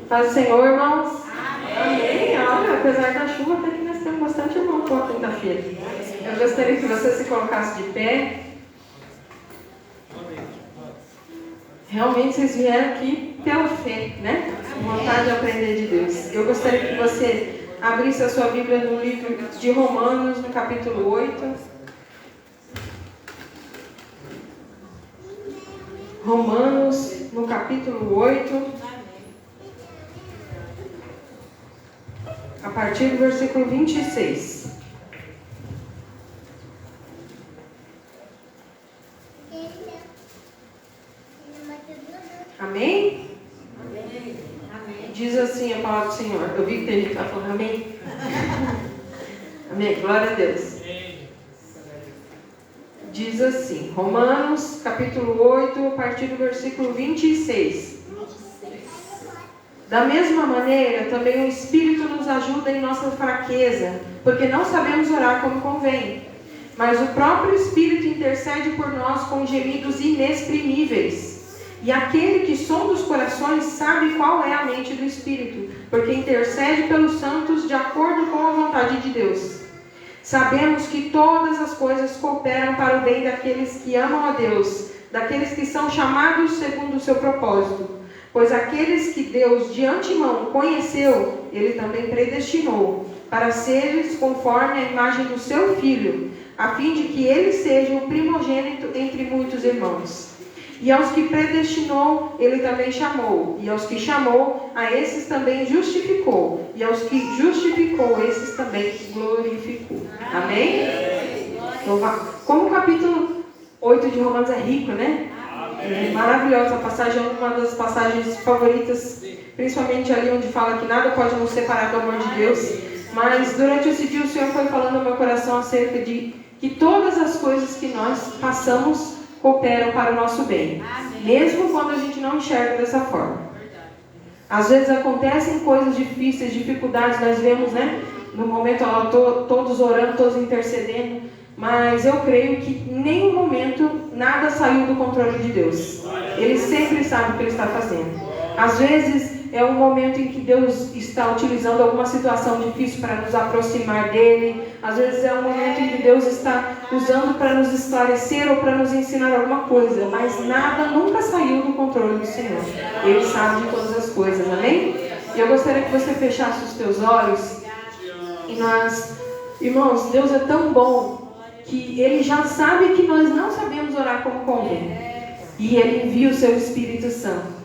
Paz do Senhor, irmãos. Amém. Olha, apesar da chuva, até que nós temos bastante irmão por quinta-feira. Eu gostaria que você se colocasse de pé. Realmente vocês vieram aqui pela fé, né? Com vontade de aprender de Deus. Eu gostaria que você abrisse a sua Bíblia no livro de Romanos, no capítulo 8. Romanos, no capítulo 8. A partir do versículo 26. Amém? Amém? Diz assim a palavra do Senhor. Eu vi que tem gente que está falando amém. Amém. Glória a Deus. Diz assim, Romanos, capítulo 8, a partir do versículo 26. Da mesma maneira, também o Espírito nos ajuda em nossa fraqueza, porque não sabemos orar como convém. Mas o próprio Espírito intercede por nós com gemidos inexprimíveis. E aquele que sonda os corações sabe qual é a mente do Espírito, porque intercede pelos santos de acordo com a vontade de Deus. Sabemos que todas as coisas cooperam para o bem daqueles que amam a Deus, daqueles que são chamados segundo o seu propósito. Pois aqueles que Deus de antemão conheceu, Ele também predestinou, para seres conforme a imagem do seu Filho, a fim de que Ele seja o primogênito entre muitos irmãos. E aos que predestinou, Ele também chamou. E aos que chamou, a esses também justificou. E aos que justificou, esses também glorificou. Amém? Como o capítulo 8 de Romanos é rico, né? É maravilhosa a passagem, é uma das passagens favoritas, principalmente ali onde fala que nada pode nos separar do amor de Deus. Mas durante esse dia o Senhor foi falando no meu coração acerca de que todas as coisas que nós passamos cooperam para o nosso bem, mesmo quando a gente não enxerga dessa forma. Às vezes acontecem coisas difíceis, dificuldades, nós vemos, né? No momento todos orando, todos intercedendo. Mas eu creio que em nenhum momento nada saiu do controle de Deus. Ele sempre sabe o que Ele está fazendo. Às vezes é um momento em que Deus está utilizando alguma situação difícil para nos aproximar dEle. Às vezes é um momento em que Deus está usando para nos esclarecer ou para nos ensinar alguma coisa. Mas nada nunca saiu do controle do Senhor. Ele sabe de todas as coisas, amém? E eu gostaria que você fechasse os teus olhos. E nós, irmãos, Deus é tão bom que Ele já sabe que nós não sabemos orar como convém. E Ele envia o seu Espírito Santo.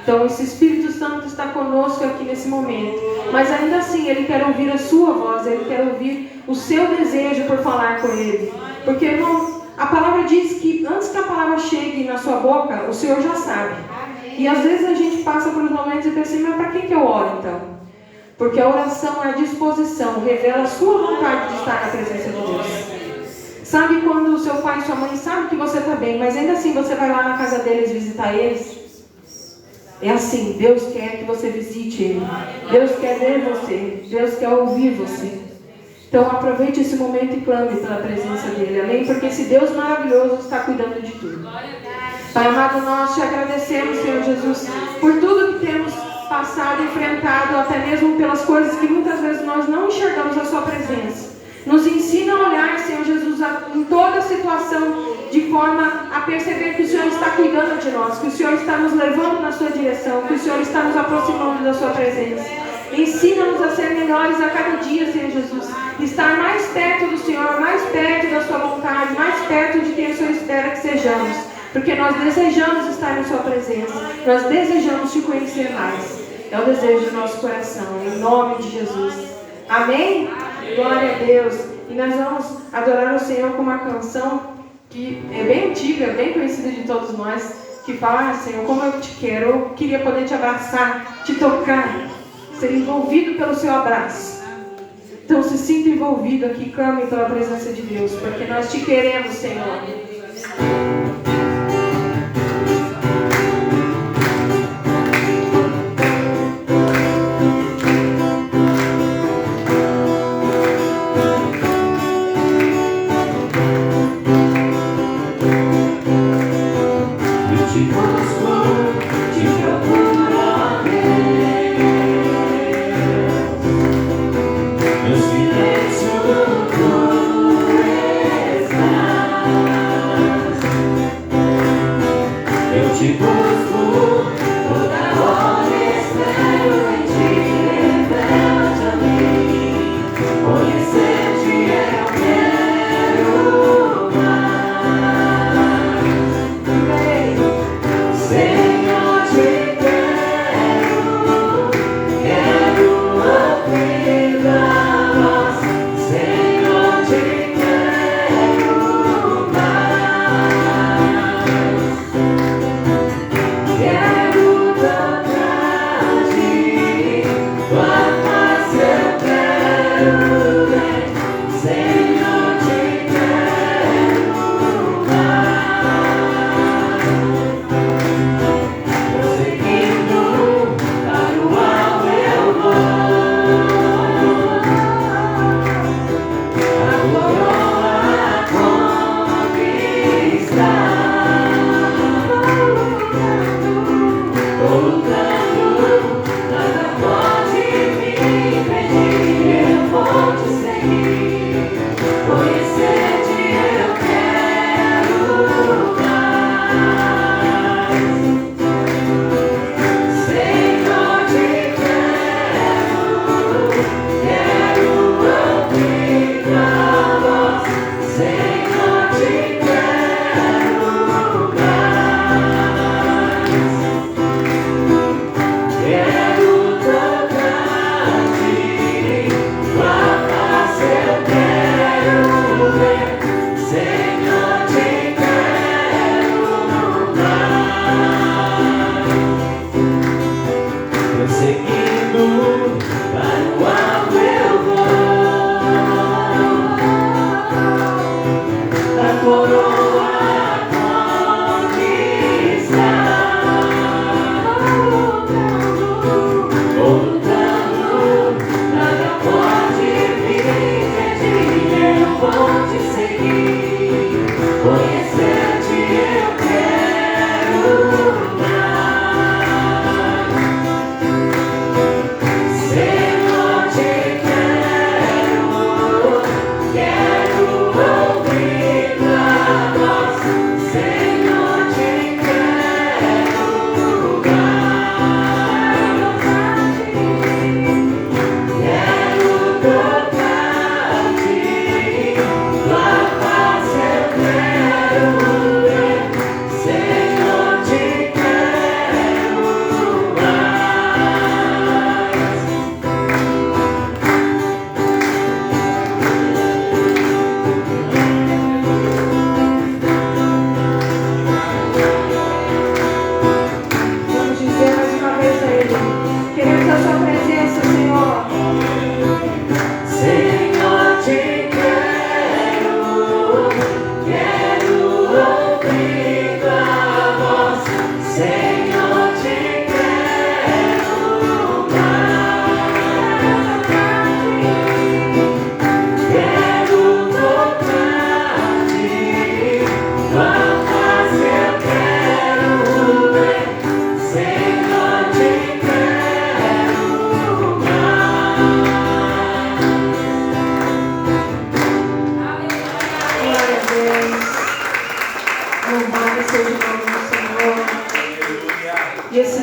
Então esse Espírito Santo está conosco aqui nesse momento. Mas ainda assim Ele quer ouvir a sua voz. Ele quer ouvir o seu desejo por falar com Ele. Porque, irmão, a palavra diz que antes que a palavra chegue na sua boca, o Senhor já sabe. E às vezes a gente passa por momentos e pensa assim, mas para que eu oro então? Porque a oração é a disposição, revela a sua vontade de estar na presença de Deus. Sabe quando o seu pai e sua mãe sabem que você está bem, mas ainda assim você vai lá na casa deles visitar eles? É assim, Deus quer que você visite Ele. Deus quer ver você. Deus quer ouvir você. Então aproveite esse momento e clame pela presença dEle. Amém? Porque esse Deus maravilhoso está cuidando de tudo. Pai amado, nós te agradecemos, Senhor Jesus, por tudo que temos passado, enfrentado, até mesmo pelas coisas que muitas vezes nós não enxergamos a sua presença. Nos ensina a olhar, Senhor Jesus, em toda situação, de forma a perceber que o Senhor está cuidando de nós, que o Senhor está nos levando na sua direção, que o Senhor está nos aproximando da sua presença. Ensina-nos a ser melhores a cada dia, Senhor Jesus. Estar mais perto do Senhor, mais perto da sua vontade, mais perto de quem o Senhor espera que sejamos. Porque nós desejamos estar na sua presença. Nós desejamos te conhecer mais. É o desejo do nosso coração, em nome de Jesus. Amém? Glória a Deus. E nós vamos adorar o Senhor com uma canção que é bem antiga, bem conhecida de todos nós, que fala, Senhor, como eu te quero. Eu queria poder te abraçar, te tocar, ser envolvido pelo seu abraço. Então se sinta envolvido aqui, clame pela presença de Deus, porque nós te queremos, Senhor. Te procurarei.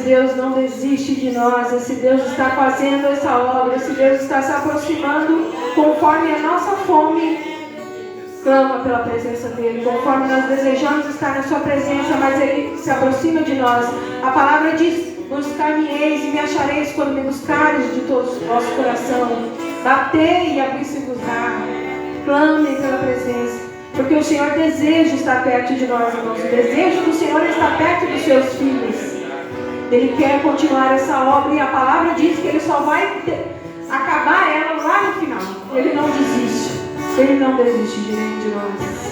Deus não desiste de nós. Esse Deus está fazendo essa obra. Esse Deus está se aproximando conforme a nossa fome clama pela presença dEle. Conforme nós desejamos estar na sua presença, mas Ele se aproxima de nós. A palavra diz: buscar-me-eis e me achareis quando me buscares de todo o vosso coração. Batei e abrir-se-vos-á. Clame pela presença. Porque o Senhor deseja estar perto de nós, irmãos. O desejo do Senhor é estar perto dos seus filhos. Ele quer continuar essa obra e a palavra diz que Ele só vai acabar ela lá no final. Ele não desiste. Ele não desiste de nenhum de nós.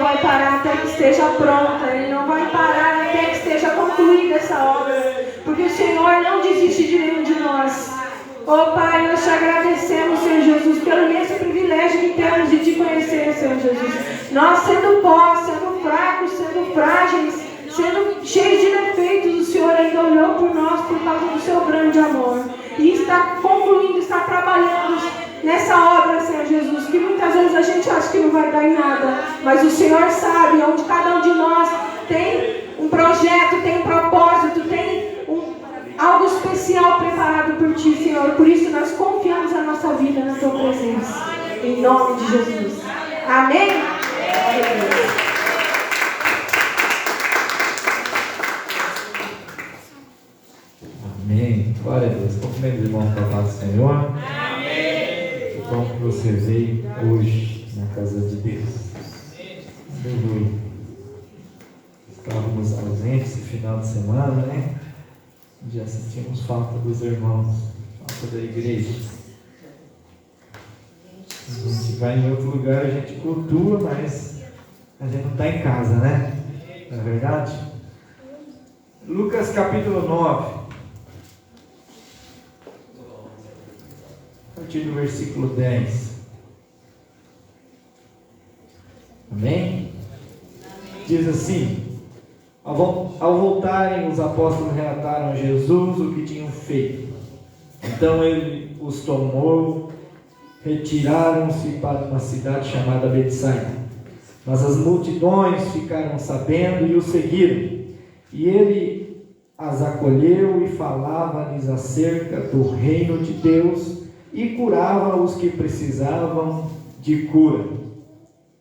vai parar até que esteja pronta, Ele não vai parar até que esteja concluída essa obra, porque o Senhor não desiste de nenhum de nós. Oh Pai, nós te agradecemos, Senhor Jesus, pelo imenso privilégio que temos de te conhecer, Senhor Jesus. Nós sendo pós, sendo fracos, sendo frágeis, sendo cheios de defeitos, o Senhor ainda olhou por nós por causa do seu grande amor. E está concluindo, está trabalhando nessa obra, Senhor Jesus, que muitas vezes a gente acha que não vai dar em nada, mas o Senhor sabe onde cada um de nós tem um projeto, tem um propósito, tem algo especial preparado por Ti, Senhor. Por isso nós confiamos a nossa vida na Tua presença, em nome de Jesus. Amém? Amém. Glória a Deus. Cumprimento os irmãos da paz do Senhor. Amém. Que bom que você veio hoje na casa de Deus. Aleluia. Estávamos ausentes esse final de semana, né? Já sentimos falta dos irmãos, falta da igreja. A gente vai em outro lugar, a gente cultua, mas a gente não está em casa, né? Não é verdade? Lucas capítulo 9. A partir do versículo 10. Amém? Diz assim: ao voltarem, os apóstolos relataram a Jesus o que tinham feito. Então ele os tomou, retiraram-se para uma cidade chamada Betsaida. Mas as multidões ficaram sabendo e o seguiram. E ele as acolheu e falava-lhes acerca do reino de Deus e curava os que precisavam de cura.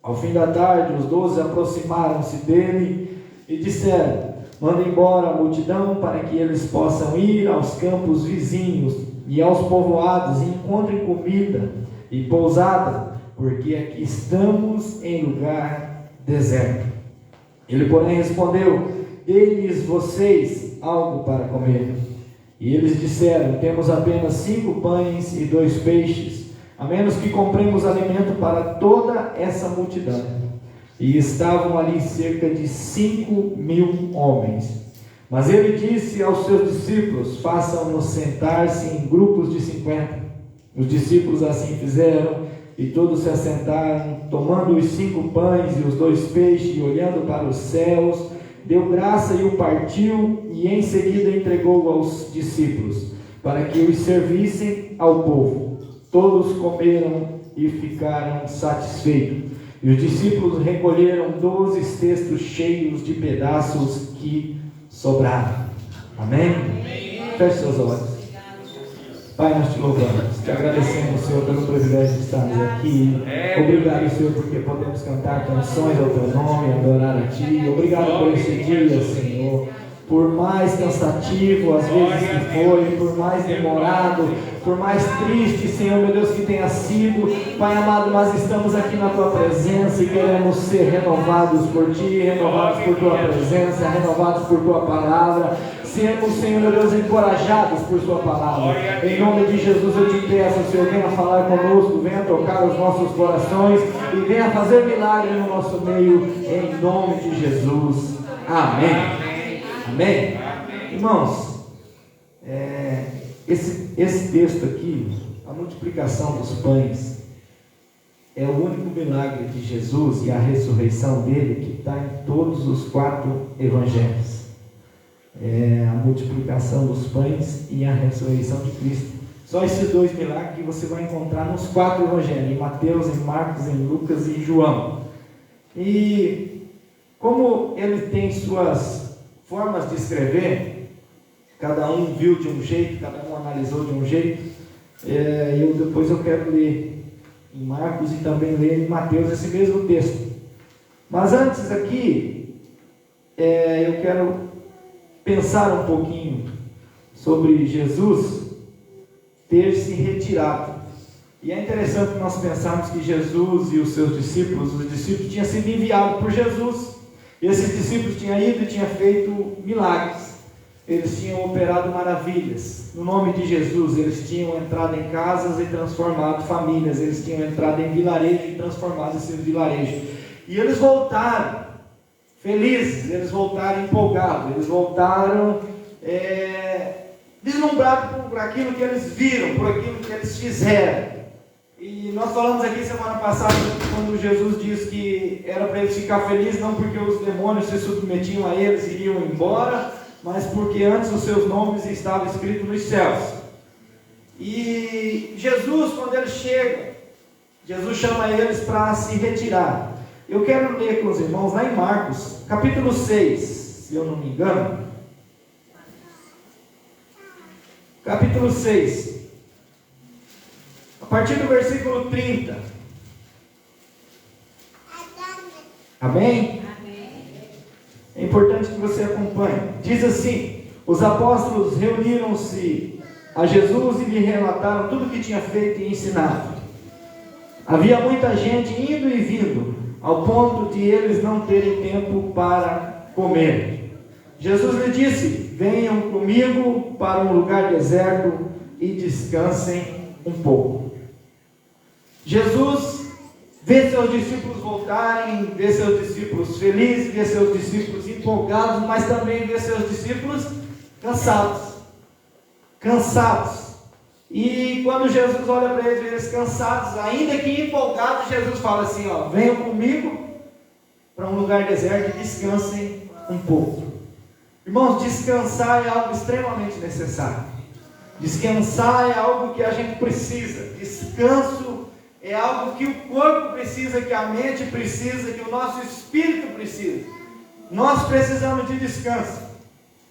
Ao fim da tarde, os 12 aproximaram-se dele e disseram: manda embora a multidão para que eles possam ir aos campos vizinhos e aos povoados e encontrem comida e pousada, porque aqui estamos em lugar deserto. Ele, porém, respondeu: dê-lhes vocês algo para comer. E eles disseram: temos apenas 5 pães e 2 peixes, a menos que compremos alimento para toda essa multidão. E estavam ali cerca de 5.000 homens. Mas ele disse aos seus discípulos: façam-nos sentar-se em grupos de 50. Os discípulos assim fizeram, e todos se assentaram, tomando os 5 pães e os 2 peixes, e olhando para os céus, deu graça e o partiu, e em seguida entregou aos discípulos, para que os servissem ao povo. Todos comeram e ficaram satisfeitos. E os discípulos recolheram 12 cestos cheios de pedaços que sobraram. Amém? Feche seus olhos. Pai, nós te louvamos, te agradecemos, Senhor, pelo privilégio de estarmos aqui. Obrigado, Senhor, porque podemos cantar canções ao Teu nome, adorar a Ti. Obrigado por esse dia, Senhor. Por mais cansativo às vezes que foi, por mais demorado, por mais triste, Senhor, meu Deus, que tenha sido, Pai amado, nós estamos aqui na Tua presença e queremos ser renovados por Ti, renovados por Tua presença, renovados por Tua palavra. Sermos, Senhor, meu Deus, encorajados por Sua palavra. Em nome de Jesus eu te peço, Senhor, venha falar conosco, venha tocar os nossos corações e venha fazer milagre no nosso meio, em nome de Jesus. Amém. Amém? Irmãos, esse texto aqui, a multiplicação dos pães, é o único milagre de Jesus e a ressurreição dele que está em todos os 4 evangelhos. A multiplicação dos pães e a ressurreição de Cristo. Só esses 2 milagres que você vai encontrar nos 4 evangelhos, em Mateus, em Marcos, em Lucas e em João. E como ele tem suas formas de escrever, cada um viu de um jeito, cada um analisou de um jeito, depois eu quero ler em Marcos e também ler em Mateus esse mesmo texto. Mas antes aqui, eu quero pensar um pouquinho sobre Jesus ter se retirado. E é interessante nós pensarmos que Jesus e os seus discípulos, os discípulos tinham sido enviados por Jesus. Esses discípulos tinham ido e tinham feito milagres. Eles tinham operado maravilhas. No nome de Jesus, eles tinham entrado em casas e transformado famílias. Eles tinham entrado em vilarejos e transformado esses vilarejos. E eles voltaram felizes, eles voltaram empolgados, eles voltaram deslumbrados por aquilo que eles viram, por aquilo que eles fizeram. E nós falamos aqui semana passada, quando Jesus disse que era para eles ficar felizes, não porque os demônios se submetiam a eles e iriam embora, mas porque antes os seus nomes estavam escritos nos céus. E Jesus, quando ele chega, Jesus chama eles para se retirar. Eu quero ler com os irmãos lá em Marcos, capítulo 6, se eu não me engano. Capítulo 6. A partir do versículo 30. Amém? É importante que você acompanhe. Diz assim: os apóstolos reuniram-se a Jesus e lhe relataram tudo o que tinha feito e ensinado. Havia muita gente indo e vindo, ao ponto de eles não terem tempo para comer. Jesus lhe disse: venham comigo para um lugar deserto e descansem um pouco. Jesus vê seus discípulos voltarem, vê seus discípulos felizes, vê seus discípulos empolgados, mas também vê seus discípulos cansados. E quando Jesus olha para eles, vê eles cansados, ainda que empolgados, Jesus fala assim: venham comigo para um lugar deserto e descansem um pouco. Irmãos, descansar é algo extremamente necessário. Descansar é algo que a gente precisa. Descanso é algo que o corpo precisa, que a mente precisa, que o nosso espírito precisa. Nós precisamos de descanso.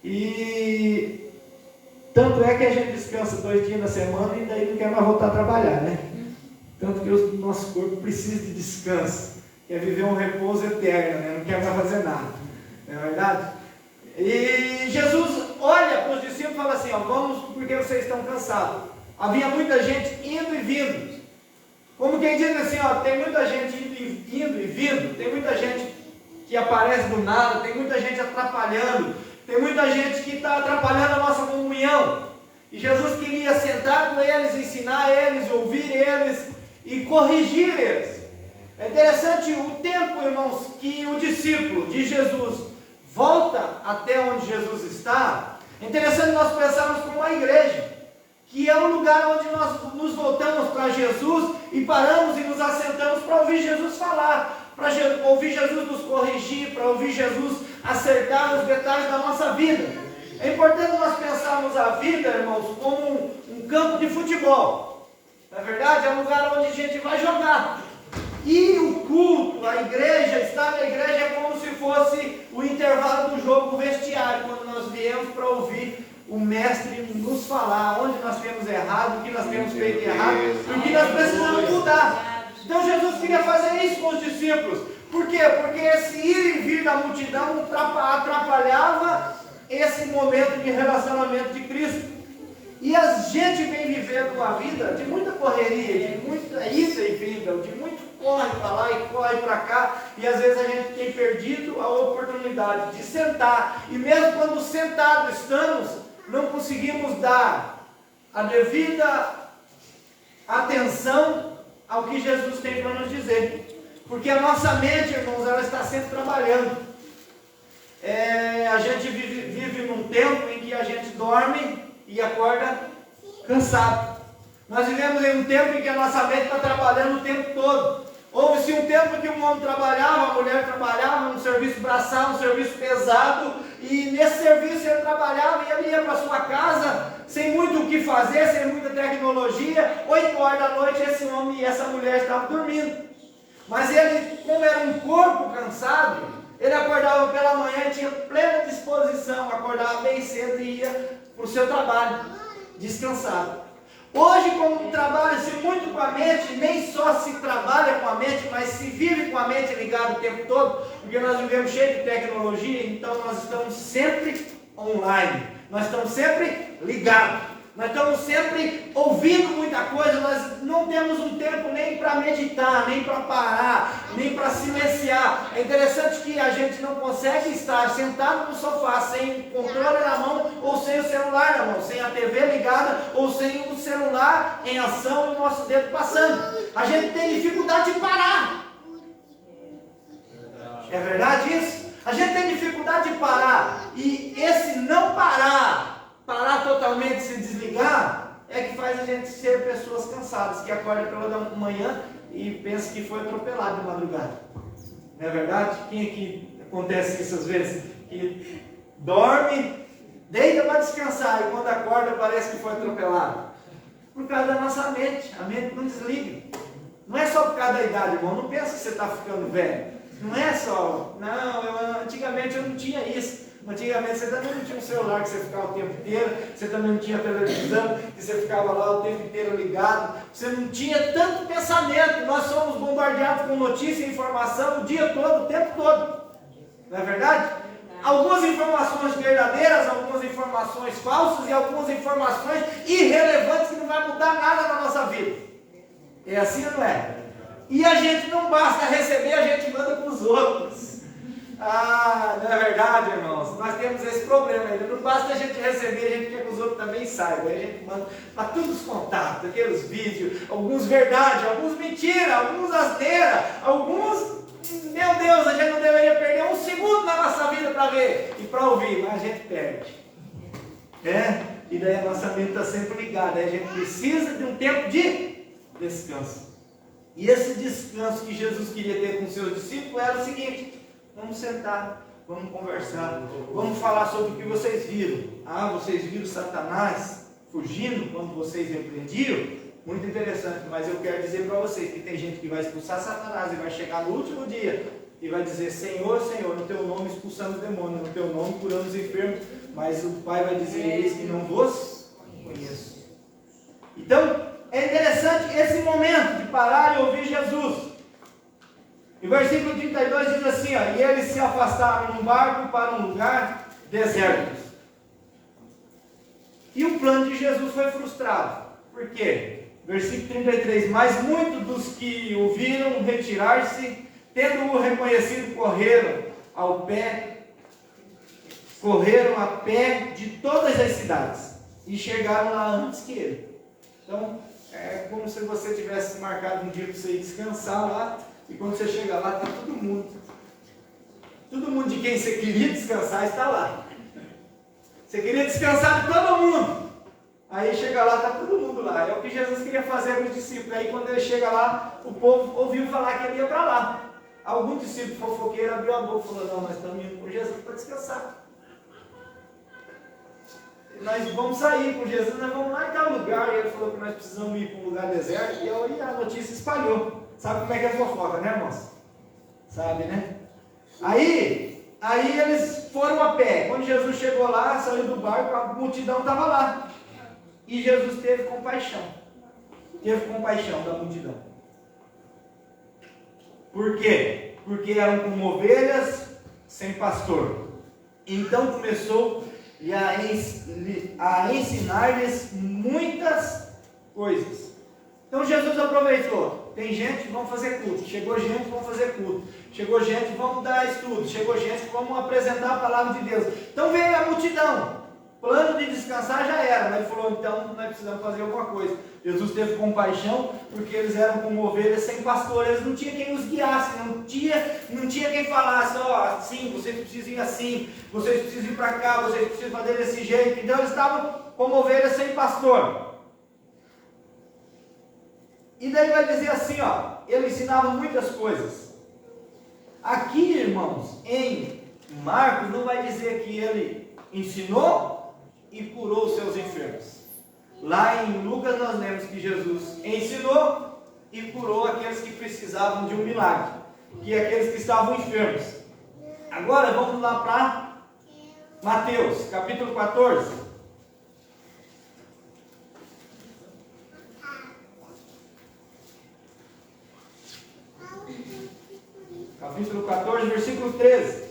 E tanto é que a gente descansa 2 dias na semana e daí não quer mais voltar a trabalhar, né? Tanto que o nosso corpo precisa de descanso. Quer viver um repouso eterno, né? Não quer mais fazer nada. Não é verdade? E Jesus olha para os discípulos e fala assim: vamos porque vocês estão cansados. Havia muita gente indo e vindo. Como quem diz assim, tem muita gente indo e vindo, tem muita gente que aparece do nada, tem muita gente atrapalhando, tem muita gente que está atrapalhando a nossa comunhão. E Jesus queria sentar com eles, ensinar eles, ouvir eles e corrigir eles. É interessante o tempo, irmãos, que o discípulo de Jesus volta até onde Jesus está. É interessante nós pensarmos como a igreja, que é o lugar onde nós nos voltamos para Jesus e paramos e nos assentamos para ouvir Jesus falar, para ouvir Jesus nos corrigir, para ouvir Jesus acertar os detalhes da nossa vida. É importante nós pensarmos a vida, irmãos, como um campo de futebol. Na verdade, é um lugar onde a gente vai jogar. E o culto, a igreja, estar na igreja é como se fosse o intervalo do jogo, o vestiário, quando nós viemos para ouvir o mestre nos falar onde nós temos errado, o que nós temos feito errado, e o que nós precisamos mudar. Então Jesus queria fazer isso com os discípulos. Por quê? Porque esse ir e vir da multidão atrapalhava esse momento de relacionamento de Cristo. E a gente vem vivendo uma vida de muita correria, de muita ida e vinda, de muito corre para lá e corre para cá, e às vezes a gente tem perdido a oportunidade de sentar, e mesmo quando sentados estamos, não conseguimos dar a devida atenção ao que Jesus tem para nos dizer, porque a nossa mente, irmãos, ela está sempre trabalhando. A gente vive num tempo em que a gente dorme e acorda cansado. Nós vivemos em um tempo em que a nossa mente está trabalhando o tempo todo. Houve-se um tempo que um homem trabalhava, a mulher trabalhava, um serviço braçal, um serviço pesado, e nesse serviço ele trabalhava e ele ia para sua casa sem muito o que fazer, sem muita tecnologia. 8 horas da noite esse homem e essa mulher estavam dormindo. Mas ele, como era um corpo cansado, ele acordava pela manhã e tinha plena disposição, acordava bem cedo e ia para o seu trabalho, descansado. Hoje, como trabalha-se muito com a mente, nem só se trabalha com a mente, mas se vive com a mente ligada o tempo todo, porque nós vivemos cheio de tecnologia, então nós estamos sempre online, nós estamos sempre ligados, nós estamos sempre ouvindo muita coisa, nós não temos um tempo nem para meditar, nem para parar, nem para silenciar. É interessante que a gente não consegue estar sentado no sofá sem o controle na mão ou sem o celular na mão, sem a TV ligada ou sem o celular em ação e o nosso dedo passando. A gente tem dificuldade de parar. Não é verdade isso? A gente tem dificuldade de parar. E esse não parar totalmente, se desligar, é que faz a gente ser pessoas cansadas, que acordam pela manhã e pensa que foi atropelado de madrugada. Não é verdade? Quem aqui acontece isso às vezes? Que dorme, deita para descansar e quando acorda parece que foi atropelado. Por causa da nossa mente. A mente não desliga. Não é só por causa da idade, irmão. Não pensa que você está ficando velho. Não é só... Não, antigamente eu não tinha isso. Antigamente você também não tinha um celular que você ficava o tempo inteiro. Você também não tinha televisão que você ficava lá o tempo inteiro ligado. Você não tinha tanto pensamento. Nós somos bombardeados com notícia e informação o dia todo, o tempo todo. Não é verdade? Algumas informações verdadeiras, algumas informações falsas e algumas informações irrelevantes que não vai mudar nada na nossa vida. É assim ou não é? E a gente não basta receber, a gente manda para os outros. Não é verdade, irmãos? Nós temos esse problema ainda. Não basta a gente receber, a gente quer que os outros também saibam. Aí a gente manda para todos os contatos, aqueles vídeos, alguns verdade, alguns mentira, alguns asneira, alguns... Meu Deus, a gente não deveria perder um segundo na nossa vida para ver e para ouvir, mas a gente perde. E daí a nossa mente está sempre ligada. A gente precisa de um tempo de descanso. E esse descanso que Jesus queria ter com seus discípulos era o seguinte: vamos sentar, vamos conversar, vamos falar sobre o que vocês viram. Vocês viram Satanás fugindo quando vocês repreendiam? Muito interessante, mas eu quero dizer para vocês que tem gente que vai expulsar Satanás e vai chegar no último dia e vai dizer: Senhor, Senhor, no teu nome expulsamos demônios, no teu nome curamos enfermos, mas o Pai vai dizer: eis que não vos conheço. Então, é interessante esse momento de parar e ouvir Jesus. E o versículo 32 diz assim, e eles se afastaram num barco para um lugar deserto. E o plano de Jesus foi frustrado. Por quê? Versículo 33, mas muitos dos que o viram retirar-se, tendo-o reconhecido, correram a pé de todas as cidades, e chegaram lá antes que ele. Então, é como se você tivesse marcado um dia para você ir descansar lá, e quando você chega lá, está todo mundo de quem você queria descansar está lá. Você queria descansar de todo mundo. Aí chega lá, está todo mundo lá. É o que Jesus queria fazer com os discípulos. Aí quando ele chega lá, o povo ouviu falar que ele ia para lá. Algum discípulo fofoqueiro abriu a boca e falou: não, nós estamos indo com Jesus para descansar. Nós vamos sair com Jesus, nós vamos lá em tal lugar. E ele falou que nós precisamos ir para um lugar deserto. E aí a notícia espalhou. Sabe como é que é fofoca, né, irmãos? Sabe, né? Aí eles foram a pé. Quando Jesus chegou lá, saiu do barco, a multidão estava lá. E Jesus teve compaixão. Teve compaixão da multidão. Por quê? Porque eram como ovelhas sem pastor. Então começou a ensinar-lhes muitas coisas. Então Jesus aproveitou. Tem gente, vamos fazer culto. Chegou gente, vamos fazer culto. Chegou gente, vamos dar estudo. Chegou gente, vamos apresentar a palavra de Deus. Então veio a multidão. Plano de descansar já era, mas ele falou: então nós precisamos fazer alguma coisa. Jesus teve compaixão, porque eles eram como ovelhas sem pastor, eles não tinham quem os guiasse, não tinha quem falasse: assim, vocês precisam ir assim, vocês precisam ir para cá, vocês precisam fazer desse jeito. Então eles estavam como ovelhas sem pastor. E daí vai dizer assim, ele ensinava muitas coisas. Aqui, irmãos, em Marcos não vai dizer que ele ensinou e curou os seus enfermos. Lá em Lucas nós lemos que Jesus ensinou e curou aqueles que precisavam de um milagre, que é aqueles que estavam enfermos. Agora vamos lá para Mateus, capítulo 14. Capítulo 14, versículo 13.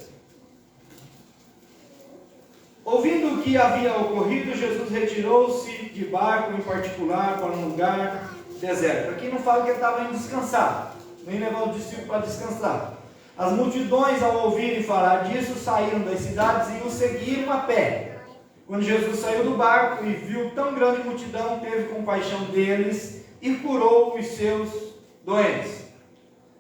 Ouvindo o que havia ocorrido, Jesus retirou-se de barco em particular para um lugar deserto. Aqui não fala que ele estava indo descansar, nem levar os discípulos para descansar. As multidões, ao ouvirem falar disso, saíram das cidades e o seguiram a pé. Quando Jesus saiu do barco e viu tão grande multidão, teve compaixão deles e curou os seus doentes.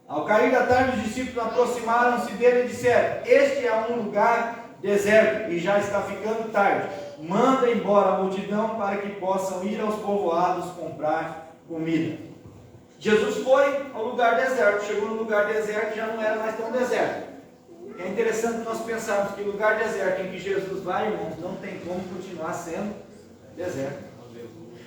Ao cair da tarde, os discípulos aproximaram-se dele e disseram: este é um lugar deserto e já está ficando tarde. Manda embora a multidão para que possam ir aos povoados comprar comida. Jesus foi ao lugar deserto. Chegou no lugar deserto e já não era mais tão deserto. É interessante nós pensarmos que o lugar deserto em que Jesus vai, irmãos, não tem como continuar sendo deserto.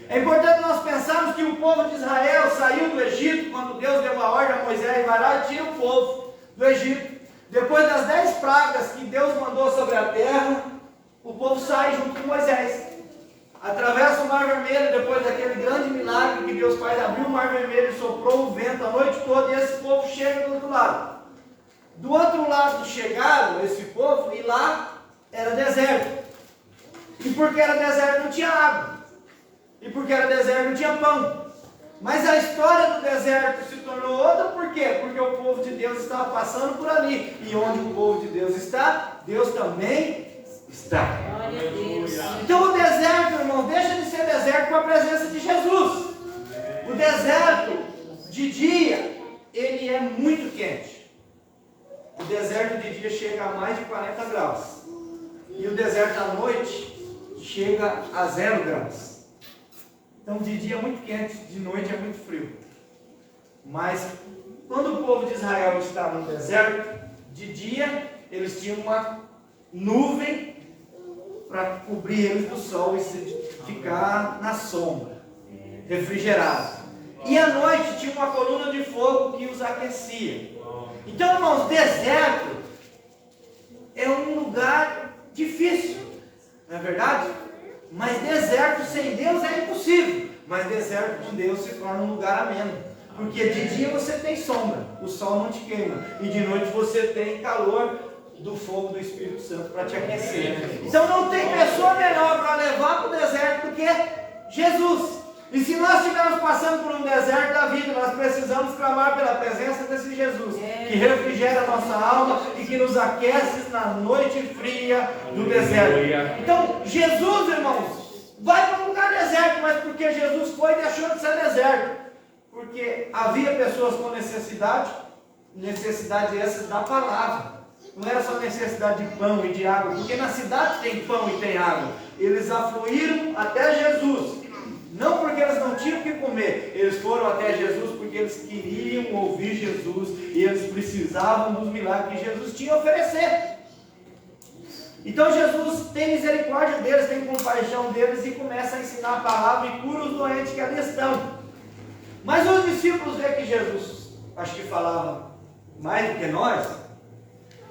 É importante nós pensarmos que o povo de Israel saiu do Egito quando Deus deu a ordem a Moisés: vai lá e tira o povo do Egito. Depois das 10 pragas que Deus mandou sobre a terra, o povo sai junto com Moisés. Atravessa o Mar Vermelho, depois daquele grande milagre que Deus faz, abriu o Mar Vermelho e soprou o vento a noite toda, e esse povo chega do outro lado. Do outro lado chegaram esse povo e lá era deserto. E porque era deserto não tinha água. E porque era deserto não tinha pão. Mas a história do deserto se tornou outra, por quê? Porque o povo de Deus estava passando por ali. E onde o povo de Deus está, Deus também está. Glória a Deus. Então o deserto, irmão, deixa de ser deserto com a presença de Jesus. O deserto de dia, ele é muito quente. O deserto de dia chega a mais de 40 graus. E o deserto à noite chega a 0 graus. Então de dia é muito quente, de noite é muito frio. Mas quando o povo de Israel estava no deserto, de dia eles tinham uma nuvem para cobrir eles do sol e ficar na sombra, refrigerado. E à noite tinha uma coluna de fogo que os aquecia. Então, irmãos, deserto é um lugar difícil, não é verdade? Mas deserto sem Deus é impossível. Mas deserto com Deus se torna um lugar ameno. Porque de dia você tem sombra, o sol não te queima. E de noite você tem calor do fogo do Espírito Santo para te aquecer. Então não tem pessoa melhor para levar para o deserto do que Jesus. E se nós estivermos passando por um deserto da vida, nós precisamos clamar pela presença desse Jesus, que refrigera a nossa alma e que nos aquece na noite fria do deserto. Então, Jesus, irmãos, vai para um lugar deserto, mas porque Jesus foi, deixou de ser deserto. Porque havia pessoas com necessidade essas da palavra. Não era só necessidade de pão e de água, porque na cidade tem pão e tem água. Eles afluíram até Jesus. Não porque eles não tinham o que comer, eles foram até Jesus porque eles queriam ouvir Jesus e eles precisavam dos milagres que Jesus tinha a oferecer. Então Jesus tem misericórdia deles, tem compaixão deles e começa a ensinar a palavra e cura os doentes que ali estão. Mas os discípulos veem que Jesus, acho que falava mais do que nós,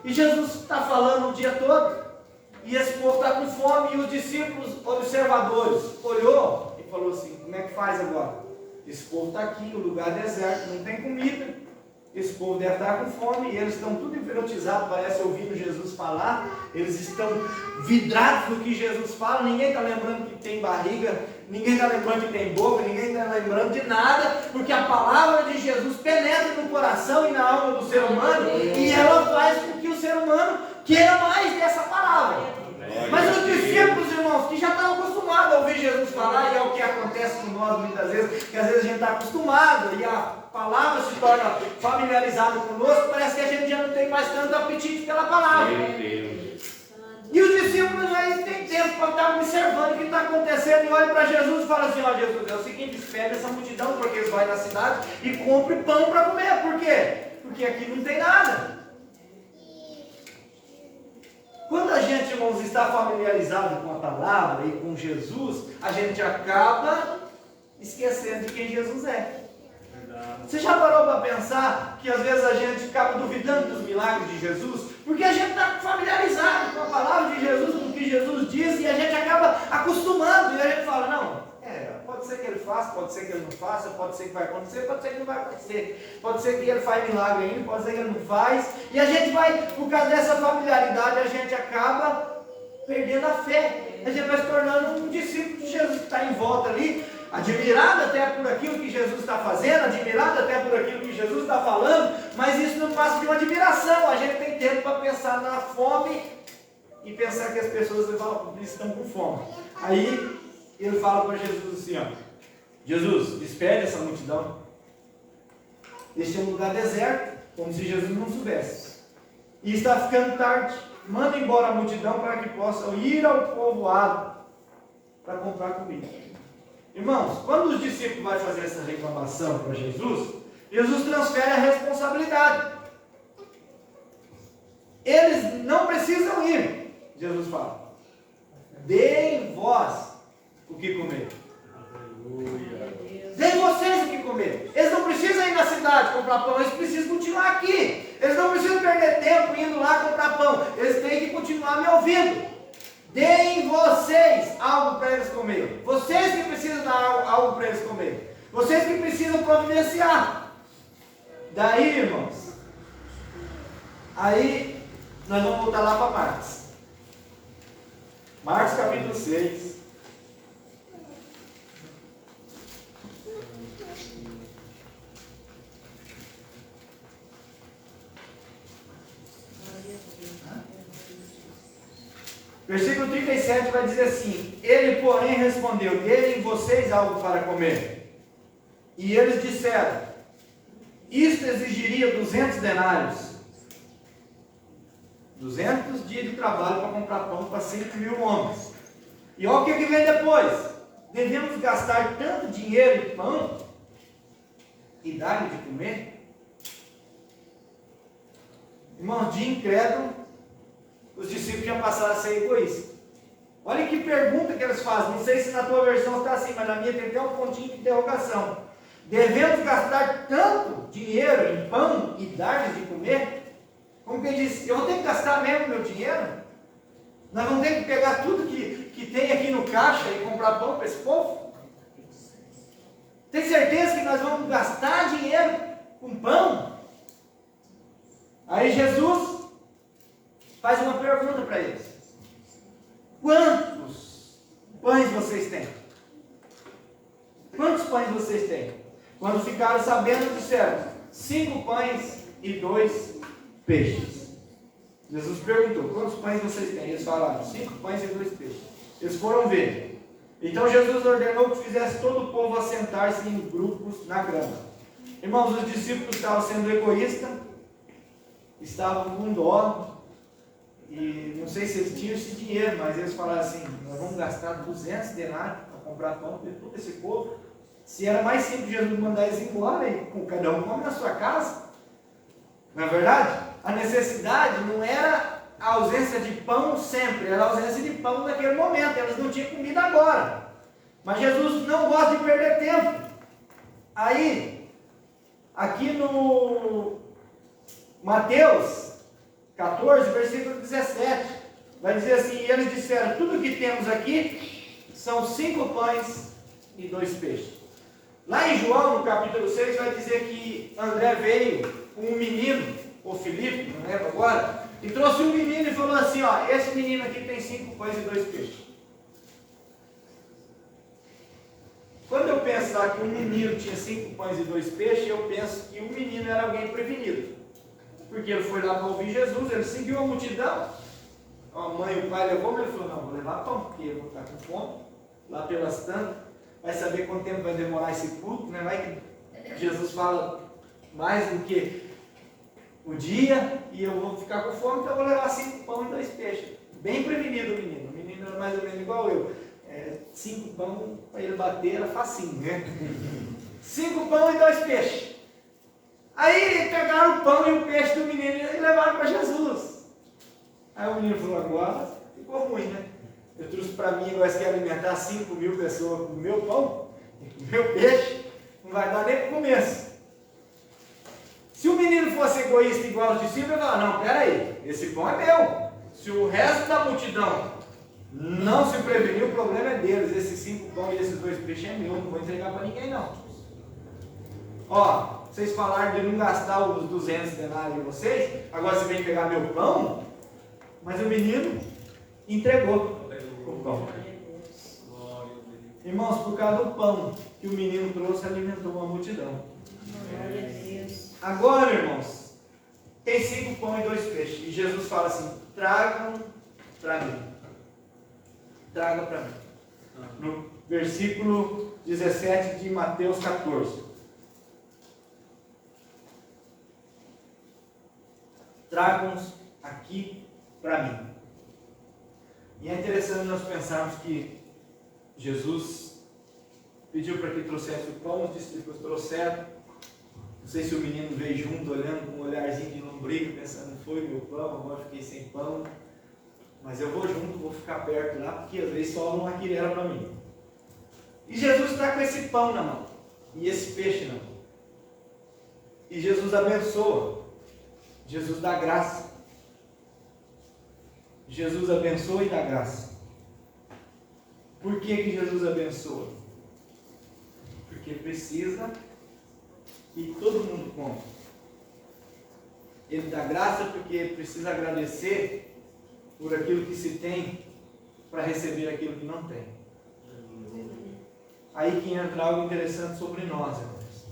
e Jesus está falando o dia todo, e esse povo está com fome, e os discípulos observadores olhou e falou assim: como é que faz agora? Esse povo está aqui, o lugar é deserto, não tem comida, esse povo deve estar com fome, e eles estão tudo hipnotizados, parece ouvindo Jesus falar, eles estão vidrados no que Jesus fala, ninguém está lembrando que tem barriga, ninguém está lembrando que tem boca, ninguém está lembrando de nada, porque a palavra de Jesus penetra no coração e na alma do ser humano, e ela faz com que o ser humano queira mais dessa palavra. Mas os discípulos, irmãos, que já estavam acostumados a ouvir Jesus falar, e é o que acontece com nós muitas vezes, que às vezes a gente está acostumado, e a palavra se torna familiarizada conosco, parece que a gente já não tem mais tanto apetite pela palavra. E os discípulos já têm tempo para estar observando o que está acontecendo, e olham para Jesus e falam assim: ó, Jesus, é o seguinte, espere essa multidão, porque eles vão na cidade e compre pão para comer. Por quê? Porque aqui não tem nada. Quando a gente, irmãos, está familiarizado com a palavra e com Jesus, a gente acaba esquecendo de quem Jesus é. Você já parou para pensar que às vezes a gente acaba duvidando dos milagres de Jesus? Porque a gente está familiarizado com a palavra de Jesus, com o que Jesus diz, e a gente acaba acostumando, e a gente fala: não, pode ser que ele faça, pode ser que ele não faça, pode ser que vai acontecer, pode ser que não vai acontecer, pode ser que ele faz milagre ainda, pode ser que ele não faz, e a gente vai, por causa dessa familiaridade, a gente acaba perdendo a fé, a gente vai se tornando um discípulo de Jesus que está em volta ali, admirado até por aquilo que Jesus está fazendo, admirado até por aquilo que Jesus está falando, mas isso não passa de uma admiração. A gente tem tempo para pensar na fome e pensar que as pessoas estão com fome. Aí ele fala para Jesus assim: ó, Jesus, despede essa multidão, este é um lugar deserto, como se Jesus não soubesse. E está ficando tarde. Manda embora a multidão para que possam ir ao povoado para comprar comida. Irmãos, quando os discípulos vão fazer essa reclamação para Jesus, Jesus transfere a responsabilidade. Eles não precisam ir, Jesus fala. Deem vós o que comer. Deem vocês o que comer. Eles não precisam ir na cidade comprar pão, eles precisam continuar aqui. Eles não precisam perder tempo indo lá comprar pão. Eles têm que continuar me ouvindo. Deem vocês algo para eles comer. Vocês que precisam dar algo para eles comer. Vocês que precisam providenciar. Daí, irmãos, aí nós vamos voltar lá para Marcos. Marcos capítulo 6. Versículo 37 vai dizer assim: ele, porém, respondeu: deem vocês algo para comer. E eles disseram: isto exigiria 200 denários. 200 dias de trabalho para comprar pão para 5.000 homens. E olha o que vem depois: devemos gastar tanto dinheiro em pão e dar-lhe de comer? Irmãos, de incrédulo, os discípulos já passaram a ser egoístas. Olha que pergunta que eles fazem. Não sei se na tua versão está assim, mas na minha tem até um pontinho de interrogação. Devemos gastar tanto dinheiro em pão e dar-lhes de comer? Como que ele diz? Eu vou ter que gastar mesmo meu dinheiro? Nós vamos ter que pegar tudo que tem aqui no caixa e comprar pão para esse povo? Tem certeza que nós vamos gastar dinheiro com pão? Aí Jesus faz uma pergunta para eles: quantos pães vocês têm? Quantos pães vocês têm? Quando ficaram sabendo, disseram: 5 pães e 2 peixes. Jesus perguntou: quantos pães vocês têm? Eles falaram: 5 pães e 2 peixes. Eles foram ver. Então Jesus ordenou que fizesse todo o povo assentar-se em grupos na grama. Irmãos, os discípulos estavam sendo egoístas, estavam com dó. E não sei se eles tinham esse dinheiro, mas eles falaram assim: nós vamos gastar 200 denários para comprar pão para todo esse povo. Se era mais simples Jesus mandar eles embora e com cada um come na sua casa. Não é verdade? A necessidade não era a ausência de pão sempre, era a ausência de pão naquele momento. Eles não tinham comida agora. Mas Jesus não gosta de perder tempo. Aí, aqui no Mateus 14, versículo 17, vai dizer assim: e eles disseram: tudo que temos aqui são 5 pães e 2 peixes. Lá em João, no capítulo 6, vai dizer que André veio com um menino, ou Filipe, não lembro agora, e trouxe um menino e falou assim: ó, esse menino aqui tem 5 pães e 2 peixes. Quando eu penso lá que um menino tinha 5 pães e 2 peixes, eu penso que o menino era alguém prevenido. Porque ele foi lá para ouvir Jesus, ele seguiu a multidão. A mãe e o pai levou, mas ele falou: não, vou levar pão, porque eu vou estar com fome. Lá pelas tantas, vai saber quanto tempo vai demorar esse culto, né? Vai que Jesus fala mais do que o dia, e eu vou ficar com fome, então eu vou levar 5 pão e 2 peixes. Bem prevenido o menino. O menino era mais ou menos igual eu. 5 pão para ele bater era facinho, né? 5 pão e 2 peixes. Aí pegaram o pão e o peixe do menino e levaram para Jesus. Aí o menino falou: agora ficou ruim, né? Eu trouxe para mim, agora quer alimentar 5.000 pessoas com o meu pão, com o meu peixe, não vai dar nem para o começo. Se o menino fosse egoísta igual os discípulos, ele falava: não, peraí, esse pão é meu. Se o resto da multidão não se preveniu, o problema é deles. Esses 5 pão e esses 2 peixes é meu, não vou entregar para ninguém não. Ó, vocês falaram de não gastar os 200 denários de vocês, agora você vem pegar meu pão? Mas o menino entregou o pão. Irmãos, por causa do pão que o menino trouxe, alimentou uma multidão. Agora, irmãos, tem 5 pão e 2 peixes. E Jesus fala assim: tragam para mim. Traga para mim. No versículo 17 de Mateus 14. tragam-os aqui para mim. E é interessante nós pensarmos que Jesus pediu para que trouxesse o pão, os discípulos trouxeram. Não sei se o menino veio junto, olhando com um olharzinho de lombriga, pensando, foi meu pão, agora fiquei sem pão. Mas eu vou junto, vou ficar perto lá, porque às vezes sobra uma quirela para mim. E Jesus está com esse pão na mão, e esse peixe na mão. E Jesus abençoa, Jesus dá graça. Jesus abençoa e dá graça. Por que Jesus abençoa? Porque precisa e todo mundo come. Ele dá graça porque precisa agradecer por aquilo que se tem para receber aquilo que não tem. Aí que entra algo interessante sobre nós, irmãos.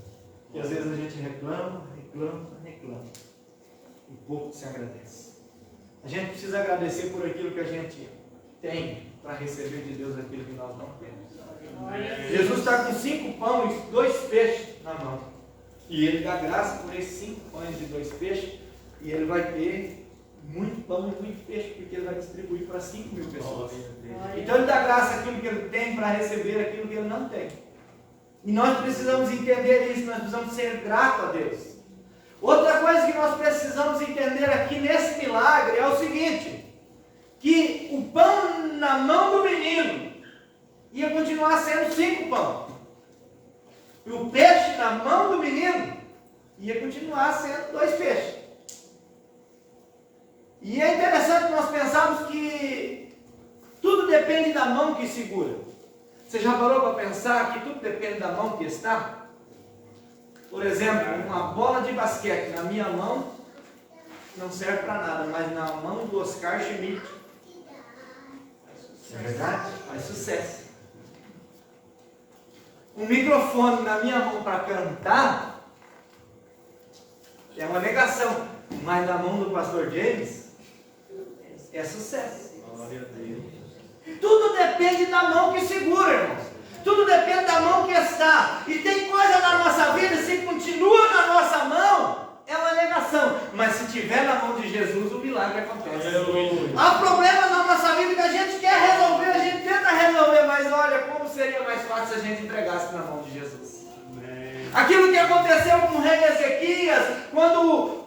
Que às vezes a gente reclama e pouco se agradece. A gente precisa agradecer por aquilo que a gente tem para receber de Deus aquilo que nós não temos. Jesus está com 5 pães e 2 peixes na mão. E ele dá graça por esses 5 pães e 2 peixes. E ele vai ter muito pão e muito peixe, porque ele vai distribuir para 5.000 pessoas. Então ele dá graça aquilo que ele tem para receber aquilo que ele não tem. E nós precisamos entender isso, nós precisamos ser gratos a Deus. Outra coisa que nós precisamos entender aqui nesse milagre é o seguinte, que o pão na mão do menino ia continuar sendo 5 pães. E o peixe na mão do menino ia continuar sendo 2 peixes. E é interessante nós pensarmos que tudo depende da mão que segura. Você já parou para pensar que tudo depende da mão que está? Por exemplo, uma bola de basquete na minha mão não serve para nada, mas na mão do Oscar Schmidt, é verdade? Faz sucesso. Um microfone na minha mão para cantar é uma negação, mas na mão do pastor James é sucesso. Tudo depende da mão que segura, irmãos. Tudo depende da mão que está. E tem coisa na nossa vida, se continua na nossa mão, é uma negação. Mas se tiver na mão de Jesus, o milagre acontece. Há problemas na nossa vida que a gente quer resolver, a gente tenta resolver, mas olha, como seria mais fácil se a gente entregasse na mão de Jesus. Aquilo que aconteceu com o rei Ezequias, quando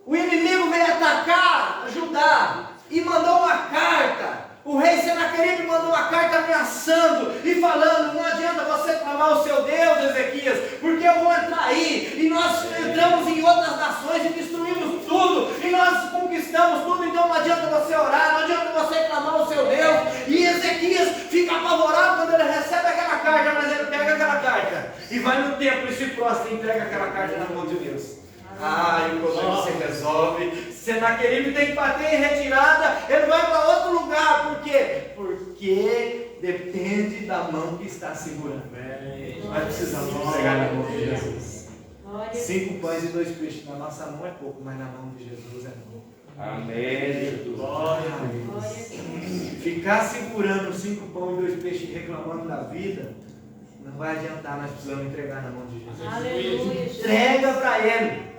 o inimigo veio atacar Judá e mandou uma carta. O rei Senaqueribe mandou uma carta ameaçando e falando, não adianta você clamar o seu Deus, Ezequias, porque eu vou entrar aí, e nós entramos em outras nações e destruímos tudo, e nós conquistamos tudo, então não adianta você orar, não adianta você clamar o seu Deus. E Ezequias fica apavorado quando ele recebe aquela carta, mas ele pega aquela carta e vai no templo e se prostra e entrega aquela carta na mão de Deus. E o problema se resolve. Senaqueribe tem que bater em retirada, ele vai para outro lugar. Por quê? Porque depende da mão que está segurando. Nós precisamos entregar na mão de Jesus. 5 pães e 2 peixes na nossa mão é pouco, mas na mão de Jesus é muito. Amém. Glória a Deus. Ficar segurando 5 pães e 2 peixes reclamando da vida não vai adiantar, nós precisamos entregar na mão de Jesus. Aleluia. Entrega para Ele.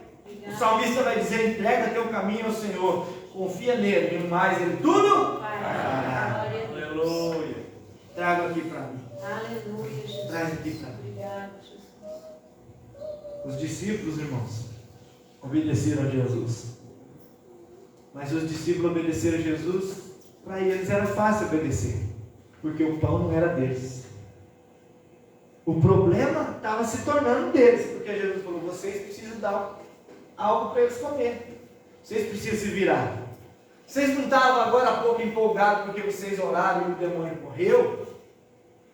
O salmista vai dizer, entrega teu caminho ao Senhor, confia nele, e no mais ele tudo fará. Aleluia. Traga aqui para mim. Aleluia, Jesus. Traz aqui para mim. Obrigado, Jesus. Os discípulos, irmãos, obedeceram a Jesus. Mas os discípulos obedeceram a Jesus, para eles era fácil obedecer, porque o pão não era deles. O problema estava se tornando deles, porque Jesus falou, vocês precisam dar algo para eles comer. Vocês precisam se virar. Vocês não estavam agora há pouco empolgados porque vocês oraram e o demônio morreu?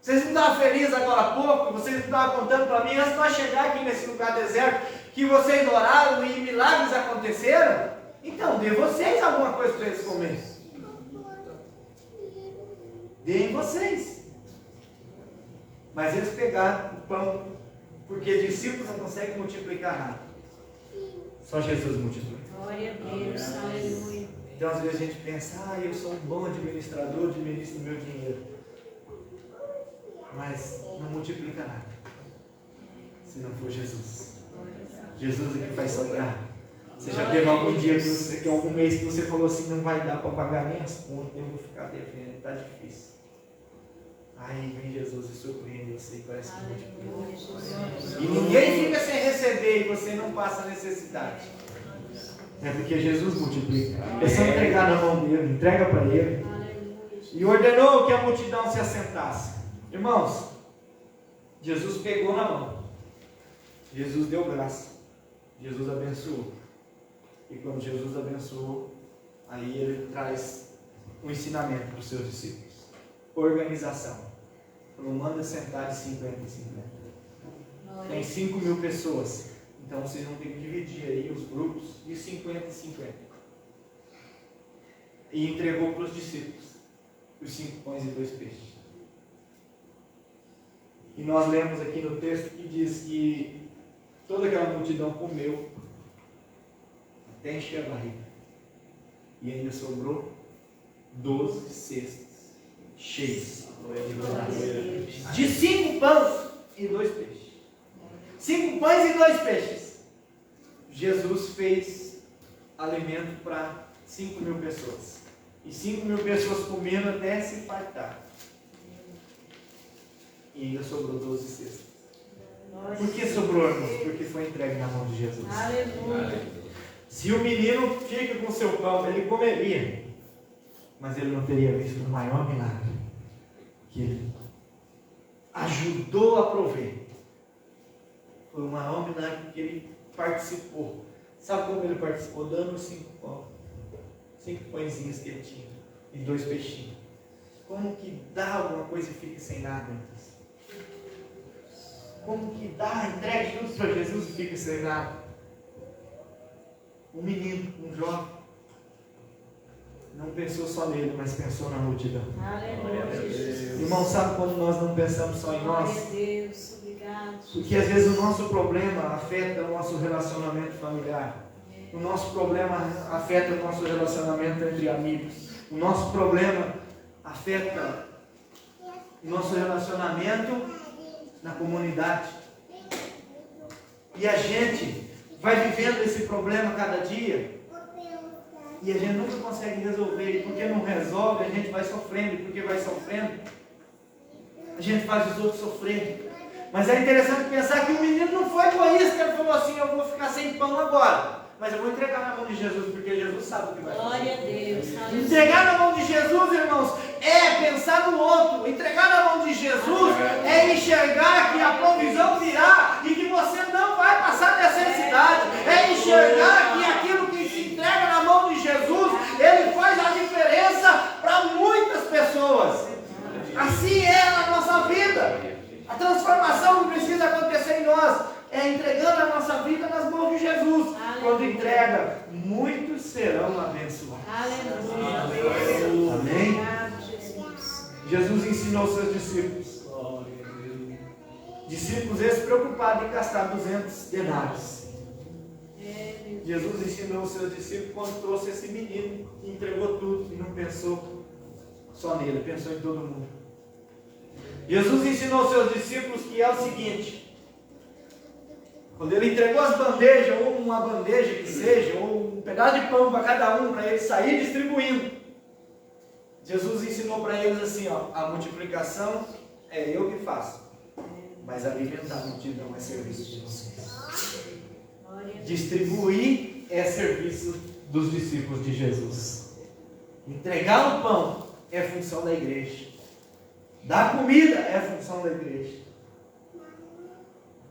Vocês não estavam felizes agora há pouco? Vocês não estavam contando para mim, antes de nós chegar aqui nesse lugar deserto, que vocês oraram e milagres aconteceram? Então, dê vocês alguma coisa para eles comerem. Deem vocês. Mas eles pegaram o pão, porque discípulos não conseguem multiplicar nada. Só Jesus multiplica. Glória a Deus, aleluia. Então às vezes a gente pensa, eu sou um bom administrador, administro meu dinheiro. Mas não multiplica nada, se não for Jesus. Jesus é que faz sobrar. Você já teve algum dia, que algum mês que você falou assim, não vai dar para pagar nem as contas, eu vou ficar devendo, está difícil. Aí vem Jesus e surpreende você e parece que multiplica. E ninguém fica sem receber e você não passa necessidade. É porque Jesus multiplica. É só entregar na mão dele, entrega para ele. E ordenou que a multidão se assentasse. Irmãos, Jesus pegou na mão. Jesus deu graça. Jesus abençoou. E quando Jesus abençoou, aí ele traz um ensinamento para os seus discípulos. Organização. Falou, manda sentar de 50 em 50. Tem 5.000 pessoas. Então vocês vão ter que dividir aí os grupos de 50 em 50. E entregou para os discípulos os 5 pães e 2 peixes. E nós lemos aqui no texto que diz que toda aquela multidão comeu até encher a barriga. E ainda sobrou 12 cestos cheios de 5 pães e 2 peixes. 5 pães e 2 peixes. Jesus fez alimento para 5.000 pessoas. E 5.000 pessoas comendo até se fartar. E ainda sobrou 12 cestos. Por que sobrou, irmãos? Porque foi entregue na mão de Jesus. Aleluia. Se o menino fica com seu pão, ele comeria. Mas ele não teria visto o maior milagre. Que ele ajudou a prover. Foi o maior milagre que ele participou. Sabe como ele participou? Dando os 5 pães. 5 pãezinhos que ele tinha. E 2 peixinhos. Como que dá alguma coisa e fica sem nada? Como que dá, entrega tudo para Jesus e fica sem nada? Um menino, um jovem, não pensou só nele, mas pensou na multidão. Irmão, sabe quando nós não pensamos só em nós? Porque às vezes o nosso problema afeta o nosso relacionamento familiar. O nosso problema afeta o nosso relacionamento entre amigos. O nosso problema afeta o nosso relacionamento na comunidade. E a gente vai vivendo esse problema cada dia. E a gente nunca consegue resolver. E porque não resolve, a gente vai sofrendo. E porque vai sofrendo, a gente faz os outros sofrerem. Mas é interessante pensar que o menino não foi egoísta. Ele falou assim, eu vou ficar sem pão agora, mas eu vou entregar na mão de Jesus, porque Jesus sabe o que vai fazer. Glória a Deus. Entregar na mão de Jesus, irmãos, é pensar no outro. Entregar na mão de Jesus é enxergar que a provisão virá e que você não vai passar necessidade. É enxergar que aquilo que se entrega na mão de Jesus, ele faz a diferença para muitas pessoas. Assim é na nossa vida. A transformação que precisa acontecer em nós é entregando a nossa vida nas mãos de Jesus. Aleluia. Quando entrega, muitos serão abençoados. Aleluia. Amém? Jesus ensinou seus discípulos. Discípulos esses preocupados em gastar 200 denários. Jesus ensinou seus discípulos quando trouxe esse menino, entregou tudo e não pensou só nele, pensou em todo mundo. Jesus ensinou aos seus discípulos que é o seguinte: quando ele entregou as bandejas, ou uma bandeja que seja, ou um pedaço de pão para cada um, para ele sair distribuindo, Jesus ensinou para eles assim, ó, a multiplicação é eu que faço, mas alimentar a multidão é serviço de vocês. Distribuir é serviço dos discípulos de Jesus. Entregar o pão é função da igreja. Dar comida é função da igreja.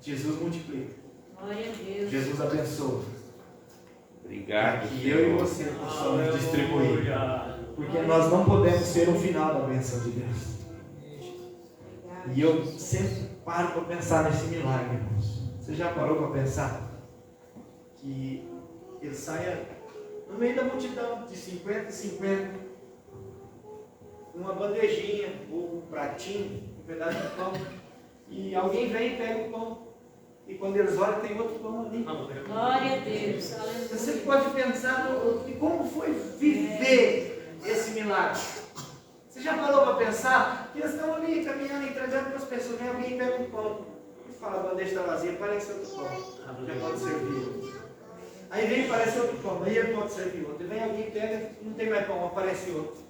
Jesus multiplica. Glória a Deus. Jesus abençoa. Obrigado. E eu e você possamos distribuir. Porque nós não podemos ser o final da bênção de Deus. E eu sempre paro para pensar nesse milagre, irmãos. Você já parou para pensar que ele saia no meio da multidão de 50 em 50, uma bandejinha, ou um pratinho, um pedaço de pão, e alguém vem e pega o pão, e quando eles olham tem outro pão ali. Glória a Deus. Você pode pensar em como foi viver esse milagre. Você já parou para pensar que eles estão ali caminhando, entregando para as pessoas, vem alguém e pega um pão e fala, a bandeja está vazia, parece outro pão, já pode servir. Aí vem e aparece outro pão, aí ele pode servir outro. Vem alguém, pega, não tem mais pão, aparece outro.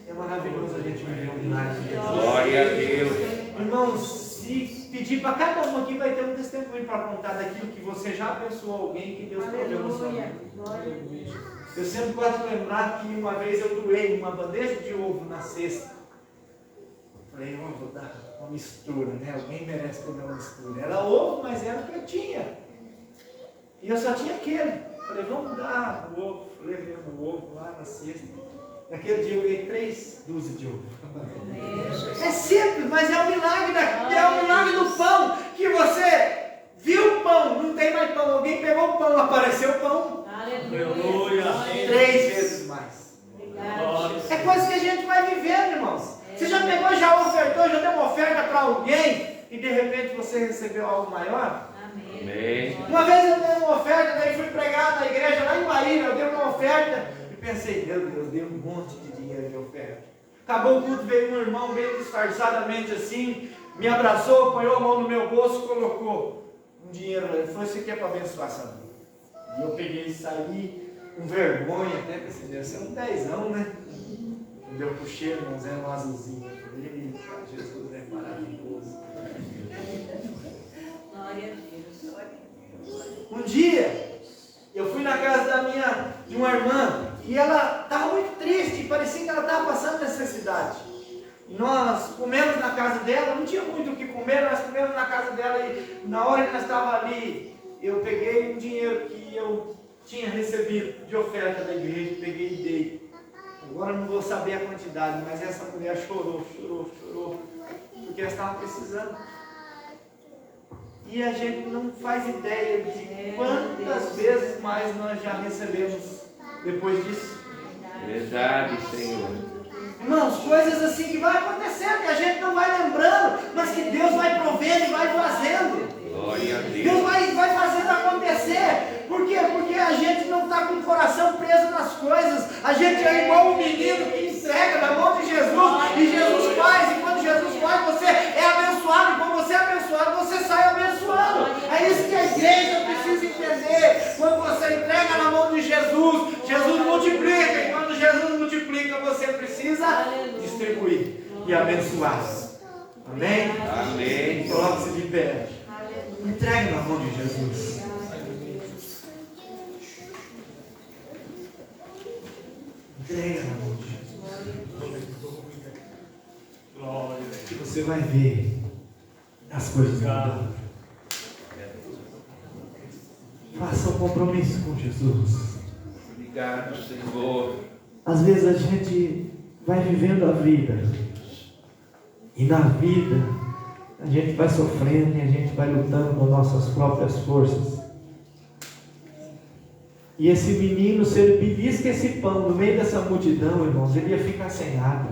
É maravilhoso a gente viver um milagre de Jesus. Glória a Deus. Irmãos, se pedir para cada um aqui, vai ter um testemunho para contar daquilo que você já abençoou alguém, que Deus proveu na sua vida. Eu sempre gosto de lembrar que uma vez eu doei uma bandeja de ovo na cesta. Falei, vou dar uma mistura, né? Alguém merece comer uma mistura. Era ovo, mas era o que eu tinha. E eu só tinha aquele. Falei, vamos dar o ovo. Levei o ovo lá na cesta. Naquele dia eu ganhei 3 dúzias de ovo. É simples, mas é um milagre. É um milagre do pão. Que você viu o pão, não tem mais pão. Alguém pegou o pão, apareceu o pão. Aleluia. 3 vezes mais. É coisa que a gente vai vivendo, irmãos. Você já pegou, já ofertou, já deu uma oferta para alguém e de repente você recebeu algo maior? Amém. Uma vez eu dei uma oferta, daí fui pregar na igreja lá em Bahia, eu dei uma oferta e pensei, meu Deus, dei um monte de dinheiro de oferta. Acabou o culto, veio um irmão bem disfarçadamente assim, me abraçou, apanhou a mão no meu bolso, colocou um dinheiro lá. Ele falou, isso aqui é para abençoar essa vida. E eu peguei e saí com vergonha, até pensei, deve ser um 10ão, né? Quando eu puxei, irmãos, era um azulzinho. Eu falei, eita, Jesus é maravilhoso. Glória a Deus. Um dia, eu fui na casa de uma irmã, e ela estava muito triste, parecia que ela estava passando necessidade. E nós comemos na casa dela, não tinha muito o que comer, nós comemos na casa dela, e na hora que nós estávamos ali, eu peguei um dinheiro que eu tinha recebido de oferta da igreja, peguei e dei. Agora eu não vou saber a quantidade, mas essa mulher chorou, porque ela estava precisando. E a gente não faz ideia de quantas vezes mais nós já recebemos depois disso. Verdade, Senhor. Irmãos, coisas assim que vai acontecendo, que a gente não vai lembrando, mas que Deus vai provendo e vai fazendo. Glória a Deus Deus. vai fazendo acontecer. Por quê? Porque a gente não está com o coração preso nas coisas. A gente é igual um menino que entrega na mão de Jesus. E Jesus faz. E quando Jesus faz, você é abençoado. E quando você é abençoado, você sai abençoado. É isso que a igreja precisa entender. Quando você entrega na mão de Jesus, Jesus multiplica. E quando Jesus multiplica, você precisa distribuir e abençoar. Amém? Amém. Coloque-se de pé. Entregue na mão de Jesus. Entregue na mão de Jesus. Que você vai ver as coisas mudando. Faça um compromisso com Jesus. Obrigado, Senhor. Às vezes a gente vai vivendo a vida. E na vida a gente vai sofrendo e a gente vai lutando com nossas próprias forças. E esse menino, se ele pedisse esse pão no meio dessa multidão, irmãos, ele ia ficar sem nada.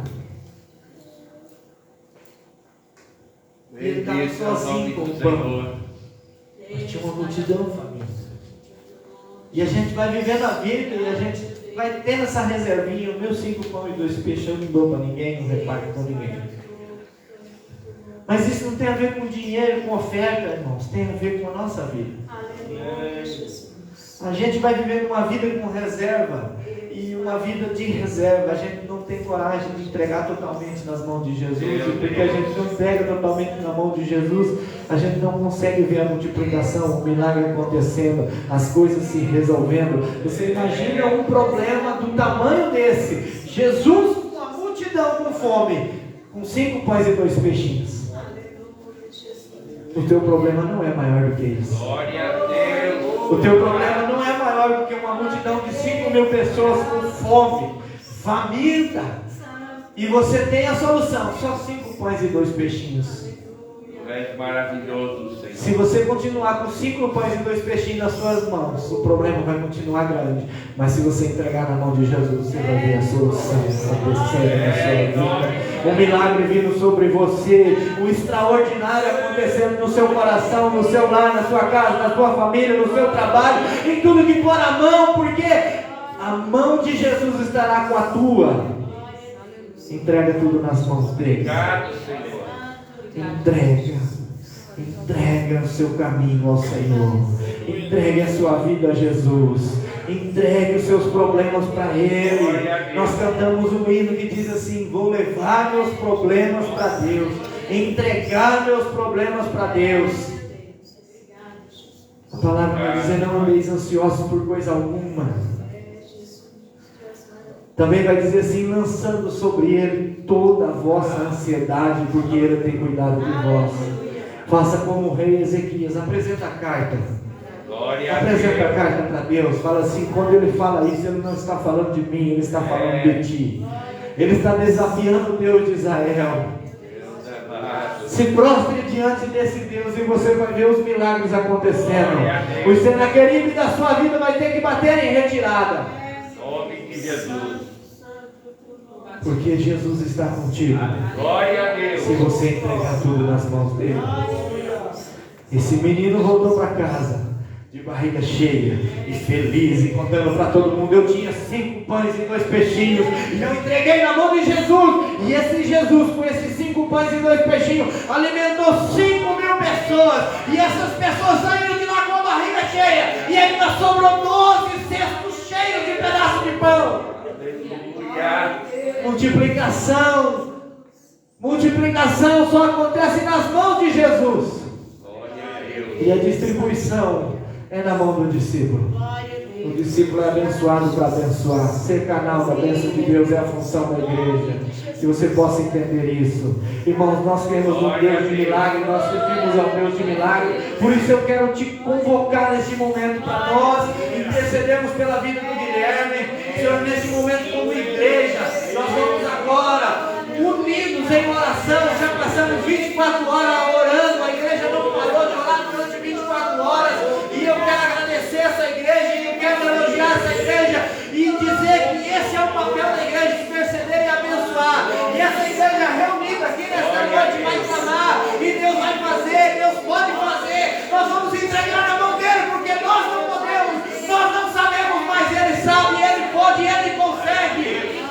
E ele estava sozinho com o pão. Mas tinha uma multidão, família. E a gente vai vivendo a vida e a gente vai tendo essa reservinha. Os meus 5 pão e 2 peixes eu não dou para ninguém, não reparto com ninguém. Mas isso não tem a ver com dinheiro, com oferta, irmãos. Tem a ver com a nossa vida. A gente vai vivendo uma vida com reserva. E uma vida de reserva. A gente não tem coragem de entregar totalmente nas mãos de Jesus. E porque a gente não entrega totalmente na mão de Jesus, a gente não consegue ver a multiplicação, o milagre acontecendo, as coisas se resolvendo. Você imagina um problema do tamanho desse. Jesus com uma multidão com fome, com 5 pães e 2 peixinhos. O teu problema não é maior do que isso. Glória a Deus. O teu problema não é maior do que uma multidão de 5.000 pessoas com fome, faminta. E você tem a solução, só 5 pães e 2 peixinhos. Tu és maravilhoso, Senhor. Se você continuar com 5 pães e 2 peixinhos nas suas mãos, o problema vai continuar grande. Mas se você entregar na mão de Jesus, você vai ver a solução acontecendo na sua vida. O milagre vindo sobre você, o extraordinário acontecendo no seu coração, no seu lar, na sua casa, na sua família, no seu trabalho, em tudo que for a mão, porque a mão de Jesus estará com a tua. Entrega tudo nas mãos dele. Obrigado, Senhor. Entrega o seu caminho ao Senhor. Entregue a sua vida a Jesus. Entregue os seus problemas para Ele. Nós cantamos um hino que diz assim: vou levar meus problemas para Deus. Entregar meus problemas para Deus. A palavra vai dizer: não andeis ansiosos por coisa alguma. Também vai dizer assim: lançando sobre Ele toda a vossa ansiedade, porque Ele tem cuidado de vós. Faça como o rei Ezequias, apresenta a carta. Apresenta a carta para Deus. Fala assim: quando Ele fala isso, Ele não está falando de mim, Ele está falando de ti. Ele está desafiando o Deus de Israel. Se prostre diante desse Deus e você vai ver os milagres acontecendo. O Senaqueribe da sua vida vai ter que bater em retirada. Nome de Jesus. Porque Jesus está contigo. Glória a Deus. Se você entregar tudo nas mãos dele. Esse menino voltou para casa de barriga cheia e feliz, e contando para todo mundo: eu tinha 5 pães e 2 peixinhos, e eu entreguei na mão de Jesus. E esse Jesus, com esses 5 pães e 2 peixinhos, alimentou 5.000 pessoas. E essas pessoas saíram de lá com a barriga cheia, e ainda sobrou 12 cestos cheios de pedaços de pão. Multiplicação só acontece nas mãos de Jesus. E a distribuição é na mão do discípulo. O discípulo é abençoado para abençoar. Ser canal da bênção de Deus é a função da igreja. Que você possa entender isso. Irmãos, nós queremos um Deus de milagre. Nós servimos ao Deus de milagre. Por isso eu quero te convocar neste momento para nós intercedermos pela vida do Guilherme. Senhor, nesse momento como igreja, nós vamos agora unidos em oração. Já passamos 24 horas orando. A igreja não parou de orar durante 24 horas. E eu quero agradecer essa igreja, e eu quero elogiar essa igreja e dizer que esse é o papel da igreja, interceder e abençoar. E essa igreja reunida aqui nesta noite vai clamar, e Deus vai fazer, Deus pode fazer. Nós vamos entregar na mão dele, porque nós não podemos, nós não sabemos, mas ele sabe, ele pode, ele consegue.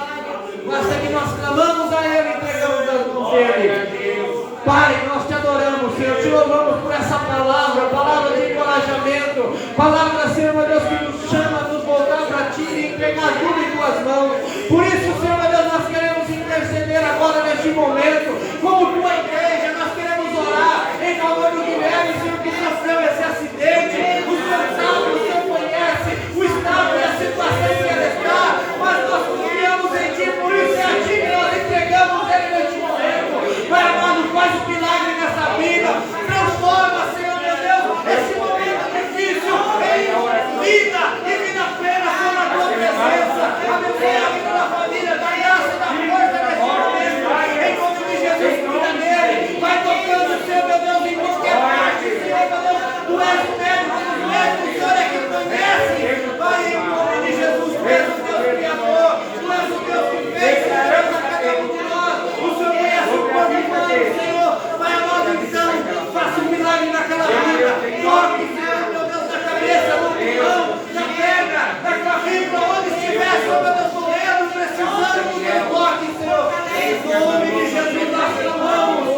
Basta que nós clamamos a ele, entregamos nas mãos dele. Pai, nós te adoramos, Senhor, te louvamos por essa palavra de encorajamento, palavra, Senhor, meu Deus, que nos chama a nos voltar para ti e entregar tudo em tuas mãos. Por isso, Senhor, meu Deus, nós queremos interceder agora neste momento, como tua igreja, nós queremos orar em favor do Guilherme, Senhor, que sofreu esse acidente. O Senhor sabe, o Senhor conhece o estado e a situação que ele está, mas nós confiamos em ti, por isso é a ti que nós entregamos ele neste momento. Pai amado, faz um milagre nessa vida, transforma, Senhor meu Deus, esse momento difícil em vida e vida plena com a tua presença. Abençoe a vida da família, da graça, da força nesse momento. Em nome de Jesus, cuida dele. Vai tocando, Senhor meu Deus, em qualquer parte, Senhor meu Deus. Tu és o médico dos médicos, o Senhor é quem conhece. Vai em nome de Jesus, tu és o Deus Criador. Tu és o Deus que fez, Senhor, a cada um de nós. O Senhor conhece o corpo humano, Senhor. Pai amado, então, faça um milagre naquela vida. Toque, Senhor, meu Deus, na cabeça, no pulmão, na perna, na clavícula, onde estiver, Senhor, meu Deus, doendo, precisando do teu toque, Senhor. Em nome de Jesus, nós clamamos.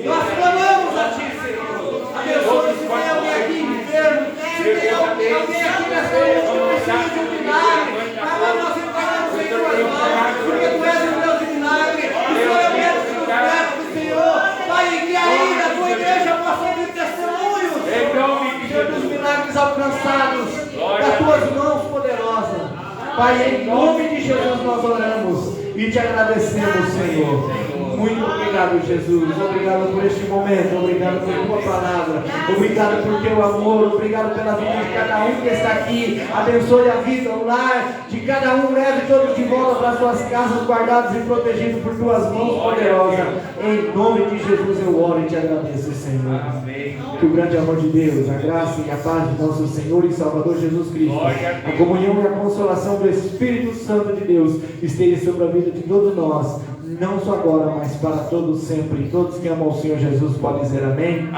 Nós clamamos a ti, Senhor. Abençoe, se tem alguém aqui enfermo, se tem alguém aqui nessa noite que precisa de um milagre, Pai, nós entregamos em tuas mãos, porque tu és o Deus de milagre. O Senhor é o médico dos médicos, Senhor. Pai, que aí na tua igreja possa vir testemunhos, Senhor, dos milagres alcançados das tuas mãos poderosas. Pai, em nome de Jesus nós oramos e te agradecemos, Senhor. Muito obrigado, Jesus. Obrigado por este momento. Obrigado por tua palavra. Obrigado por teu amor. Obrigado pela vida de cada um que está aqui. Abençoe a vida, o lar de cada um. Leve todos de volta para suas casas, guardados e protegidos por tuas mãos poderosas. Em nome de Jesus eu oro e te agradeço, Senhor. Que o grande amor de Deus, a graça e a paz de nosso Senhor e Salvador Jesus Cristo, a comunhão e a consolação do Espírito Santo de Deus esteja sobre a vida de todos nós, não só agora, mas para todos sempre. Todos que amam o Senhor Jesus podem dizer amém.